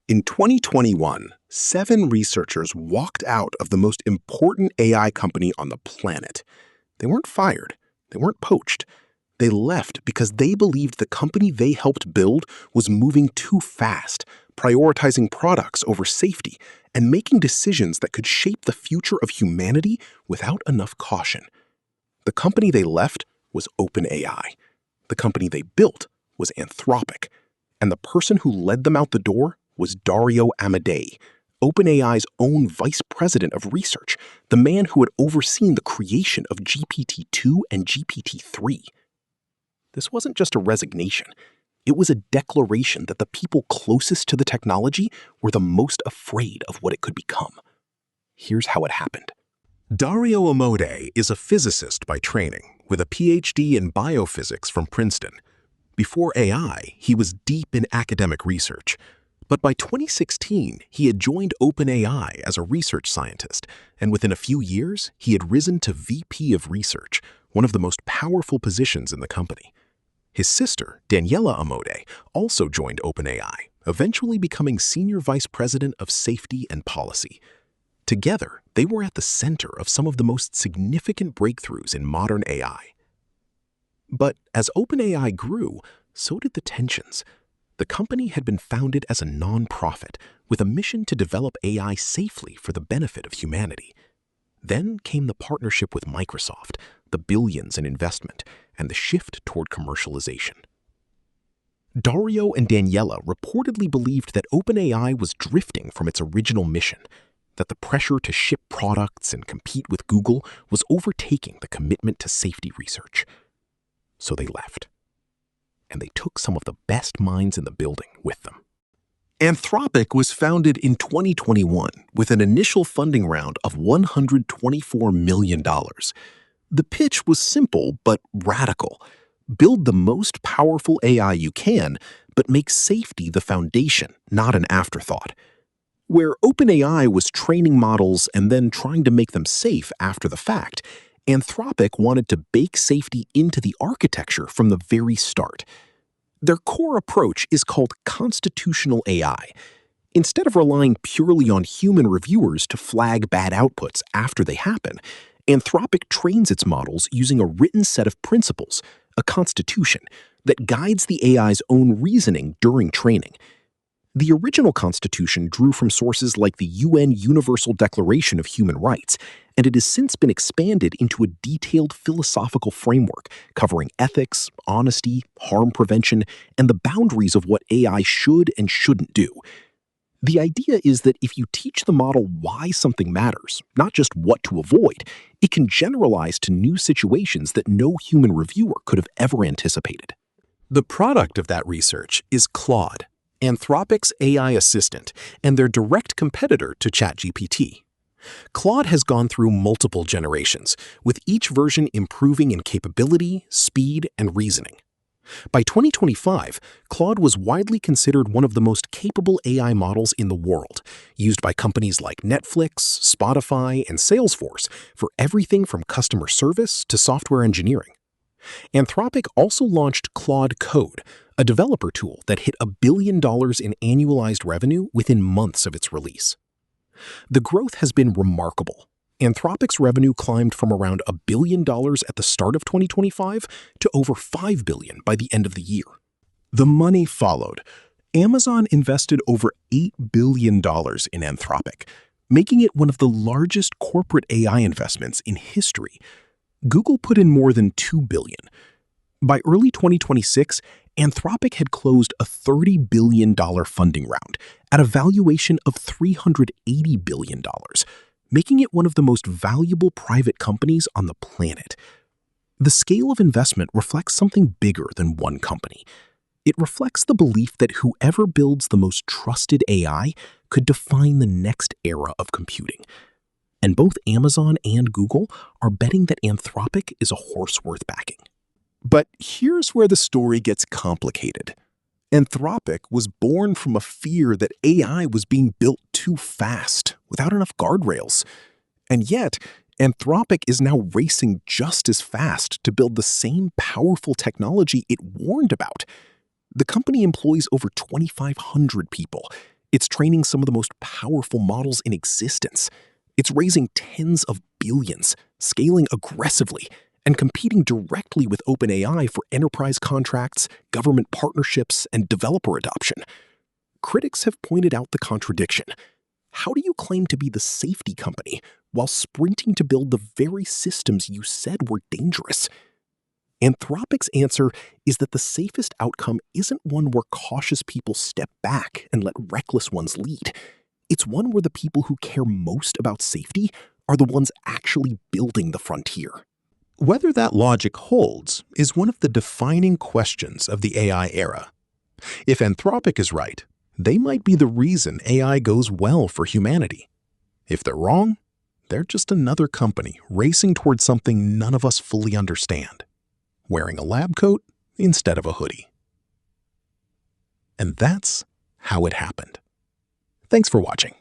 In 2021, 7 researchers walked out of the most important AI company on the planet. They weren't fired. They weren't poached. They left because they believed the company they helped build was moving too fast, prioritizing products over safety, and making decisions that could shape the future of humanity without enough caution. The company they left was OpenAI. The company they built was Anthropic. And the person who led them out the door was Dario Amodei, OpenAI's own vice president of research, the man who had overseen the creation of GPT-2 and GPT-3. This wasn't just a resignation. It was a declaration that the people closest to the technology were the most afraid of what it could become. Here's how it happened. Dario Amodei is a physicist by training, with a PhD in biophysics from Princeton. Before AI, he was deep in academic research. But by 2016, he had joined OpenAI as a research scientist, and within a few years, he had risen to VP of Research, one of the most powerful positions in the company. His sister, Daniela Amodei, also joined OpenAI, eventually becoming Senior Vice President of Safety and Policy. Together, they were at the center of some of the most significant breakthroughs in modern AI. But as OpenAI grew, so did the tensions. The company had been founded as a non-profit with a mission to develop AI safely for the benefit of humanity. Then came the partnership with Microsoft, the billions in investment, and the shift toward commercialization. Dario and Daniela reportedly believed that OpenAI was drifting from its original mission, that the pressure to ship products and compete with Google was overtaking the commitment to safety research. So they left. And they took some of the best minds in the building with them. Anthropic was founded in 2021 with an initial funding round of $124 million. The pitch was simple but radical. Build the most powerful AI you can, but make safety the foundation, not an afterthought. Where OpenAI was training models and then trying to make them safe after the fact, Anthropic wanted to bake safety into the architecture from the very start. Their core approach is called constitutional AI. Instead of relying purely on human reviewers to flag bad outputs after they happen, Anthropic trains its models using a written set of principles, a constitution, that guides the AI's own reasoning during training. The original constitution drew from sources like the UN Universal Declaration of Human Rights, and it has since been expanded into a detailed philosophical framework covering ethics, honesty, harm prevention, and the boundaries of what AI should and shouldn't do. The idea is that if you teach the model why something matters, not just what to avoid, it can generalize to new situations that no human reviewer could have ever anticipated. The product of that research is Claude, Anthropic's AI assistant, and their direct competitor to ChatGPT. Claude has gone through multiple generations, with each version improving in capability, speed, and reasoning. By 2025, Claude was widely considered one of the most capable AI models in the world, used by companies like Netflix, Spotify, and Salesforce for everything from customer service to software engineering. Anthropic also launched Claude Code, a developer tool that hit $1 billion in annualized revenue within months of its release. The growth has been remarkable. Anthropic's revenue climbed from around $1 billion at the start of 2025 to over $5 billion by the end of the year. The money followed. Amazon invested over $8 billion in Anthropic, making it one of the largest corporate AI investments in history. Google put in more than $2 billion. By early 2026, Anthropic had closed a $30 billion funding round at a valuation of $380 billion, making it one of the most valuable private companies on the planet. The scale of investment reflects something bigger than one company. It reflects the belief that whoever builds the most trusted AI could define the next era of computing. And both Amazon and Google are betting that Anthropic is a horse worth backing. But here's where the story gets complicated. Anthropic was born from a fear that AI was being built too fast, without enough guardrails. And yet, Anthropic is now racing just as fast to build the same powerful technology it warned about. The company employs over 2,500 people. It's training some of the most powerful models in existence. It's raising tens of billions, scaling aggressively, and competing directly with OpenAI for enterprise contracts, government partnerships, and developer adoption. Critics have pointed out the contradiction. How do you claim to be the safety company while sprinting to build the very systems you said were dangerous? Anthropic's answer is that the safest outcome isn't one where cautious people step back and let reckless ones lead. It's one where the people who care most about safety are the ones actually building the frontier. Whether that logic holds is one of the defining questions of the AI era. If Anthropic is right, they might be the reason AI goes well for humanity. If they're wrong, they're just another company racing towards something none of us fully understand, wearing a lab coat instead of a hoodie. And that's how it happened. Thanks for watching.